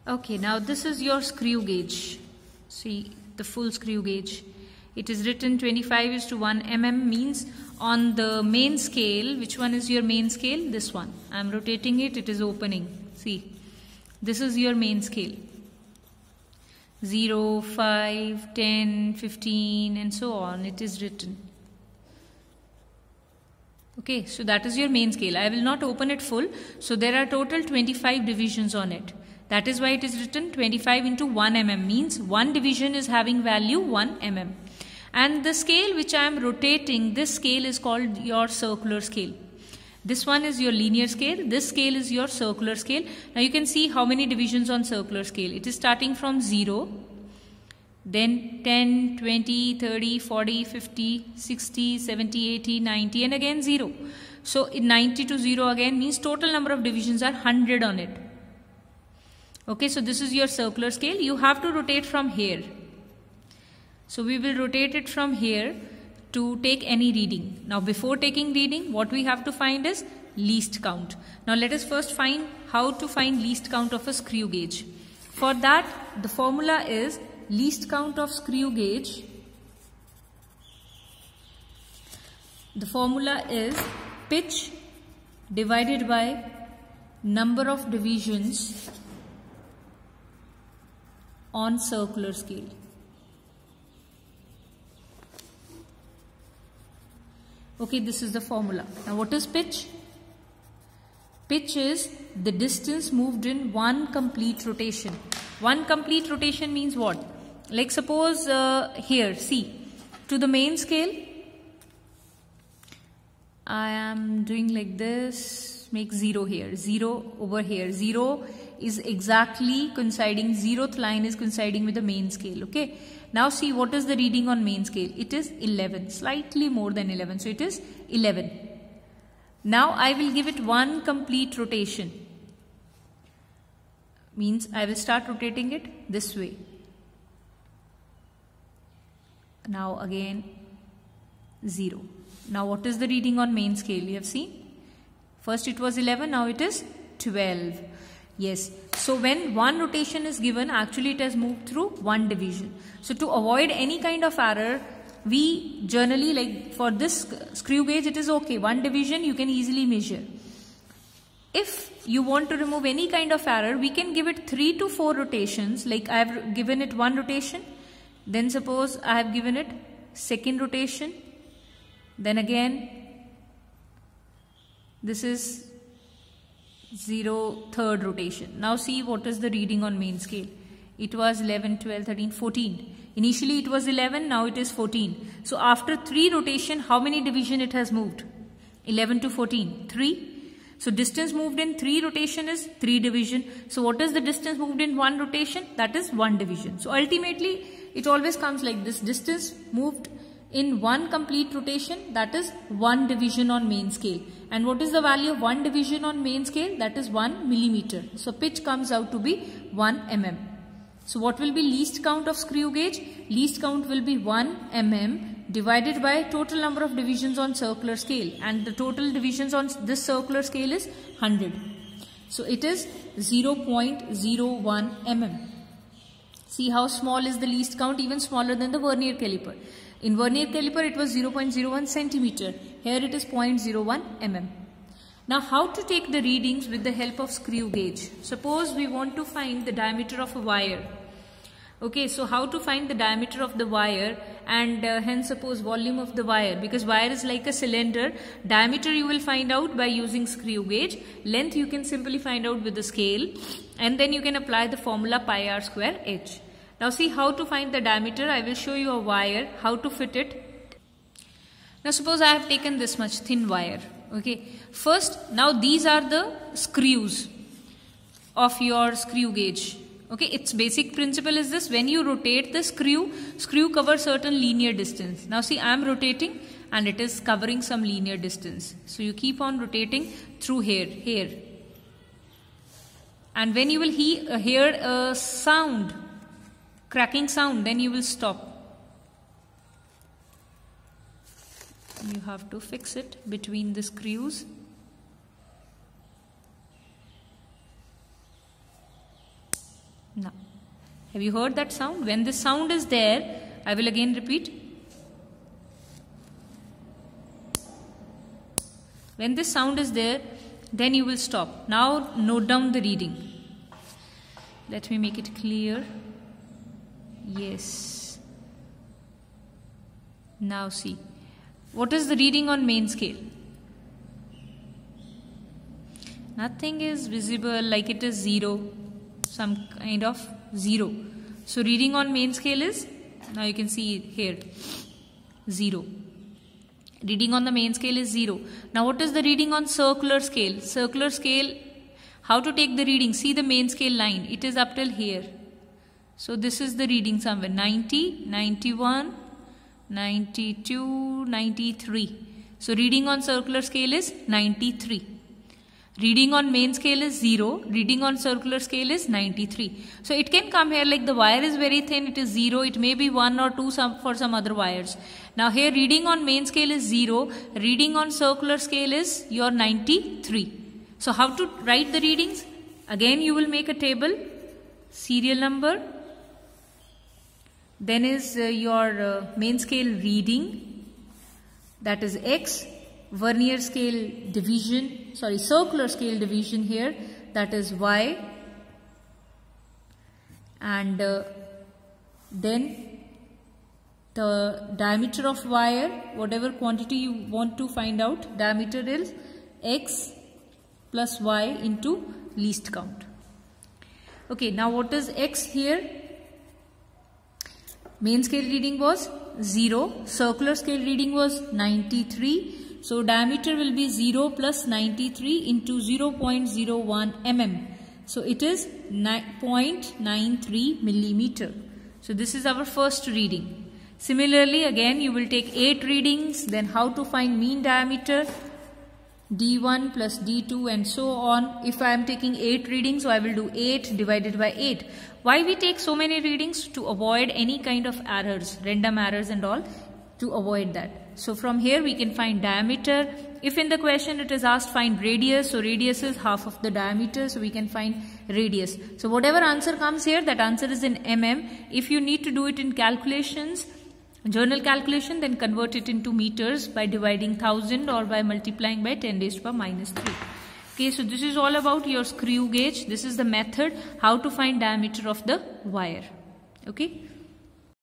Okay, now this is your screw gauge. See the full screw gauge. It is written 25:1 mm, means on the main scale. Which one is your main scale? This one. I am rotating it, it is opening. See, this is your main scale. 0, 5, 10, 15 and so on. It is written. Okay, so that is your main scale. I will not open it full. So there are total 25 divisions on it. That is why it is written 25:1 mm, means one division is having value 1 mm. And the scale which I am rotating, this scale is called your circular scale. This one is your linear scale. This scale is your circular scale. Now you can see how many divisions on circular scale. It is starting from 0, then 10, 20, 30, 40, 50, 60, 70, 80, 90 and again 0. So in 90 to 0 again means total number of divisions are 100 on it. Okay, so this is your circular scale. You have to rotate from here. So we will rotate it from here to take any reading. Now before taking reading, what we have to find is least count. Now let us first find how to find least count of a screw gauge. For that, the formula is least count of screw gauge. The formula is pitch divided by number of divisions on circular scale. Okay, this is the formula. Now what is pitch? Pitch is the distance moved in one complete rotation. One complete rotation means what? Like suppose here, see, to the main scale, I am doing like this, make 0 here, 0 over here. 0 is exactly coinciding, 0th line is coinciding with the main scale, okay? Now see what is the reading on main scale. It is 11, slightly more than 11, so it is 11. Now I will give it one complete rotation. Means I will start rotating it this way. Now again 0. Now what is the reading on main scale? You have seen? First it was 11, now it is 12. Yes. So when one rotation is given, actually it has moved through one division. So to avoid any kind of error, we generally, like for this screw gauge, it is okay. One division you can easily measure. If you want to remove any kind of error, we can give it 3 to 4 rotations. Like I have given it one rotation. Then suppose I have given it second rotation. Then again, this is 0, third rotation. Now see what is the reading on main scale. It was 11, 12, 13, 14. Initially it was 11, now it is 14. So after 3 rotation, how many division it has moved? 11 to 14, 3. So distance moved in 3 rotation is 3 division. So what is the distance moved in 1 rotation? That is 1 division. So ultimately it always comes like this. Distance moved in 1 complete rotation, that is 1 division on main scale. And what is the value of 1 division on main scale? That is 1 millimeter. So pitch comes out to be 1 mm. So what will be least count of screw gauge? Least count will be 1 mm divided by total number of divisions on circular scale. And the total divisions on this circular scale is 100. So it is 0.01 mm. See how small is the least count, even smaller than the vernier caliper. In vernier caliper it was 0.01 centimeter. Here it is 0.01 mm. Now how to take the readings with the help of screw gauge? Suppose we want to find the diameter of a wire. Okay, so how to find the diameter of the wire and hence suppose volume of the wire, because wire is like a cylinder. Diameter you will find out by using screw gauge. Length you can simply find out with the scale, and then you can apply the formula pi r square h. Now see how to find the diameter. I will show you a wire, how to fit it. Now suppose I have taken this much thin wire. Okay, first now these are the screws of your screw gauge. Okay, its basic principle is this: when you rotate the screw covers certain linear distance. Now see, I am rotating and it is covering some linear distance. So you keep on rotating through here. And when you will hear a sound, cracking sound, then you will stop. You have to fix it between the screws. Now, have you heard that sound? When this sound is there, I will again repeat. When this sound is there, then you will stop. Now note down the reading. Let me make it clear. Yes. Now see. What is the reading on main scale? Nothing is visible, like it is 0. Some kind of 0. So reading on main scale is, now you can see here, 0. Reading on the main scale is 0. Now what is the reading on circular scale? Circular scale, how to take the reading? See the main scale line. It is up till here. So this is the reading somewhere. 90, 91, 92, 93. So reading on circular scale is 93. Reading on main scale is 0. Reading on circular scale is 93. So it can come here like the wire is very thin. It is 0. It may be 1 or 2 for some other wires. Now here reading on main scale is 0. Reading on circular scale is your 93. So how to write the readings? Again you will make a table. Serial number. Then is your main scale reading. That is X. Vernier scale division, circular scale division here, that is Y, and then the diameter of wire, whatever quantity you want to find out, diameter is X plus Y into least count. Okay, now what is X here? Main scale reading was 0, circular scale reading was 93. So diameter will be 0 plus 93 into 0.01 mm. So it is 0.93 millimeter. So this is our first reading. Similarly, again you will take 8 readings. Then how to find mean diameter? D1 plus D2 and so on. If I am taking 8 readings, so I will do 8 divided by 8. Why we take so many readings? To avoid any kind of errors, random errors and all, to avoid that. So from here we can find diameter. If in the question it is asked find radius, so radius is half of the diameter, so we can find radius. So whatever answer comes here, that answer is in mm. If you need to do it in calculations, journal calculation, then convert it into meters by dividing 1000 or by multiplying by 10 raised to the minus 3. Okay, so this is all about your screw gauge. This is the method how to find diameter of the wire. Okay.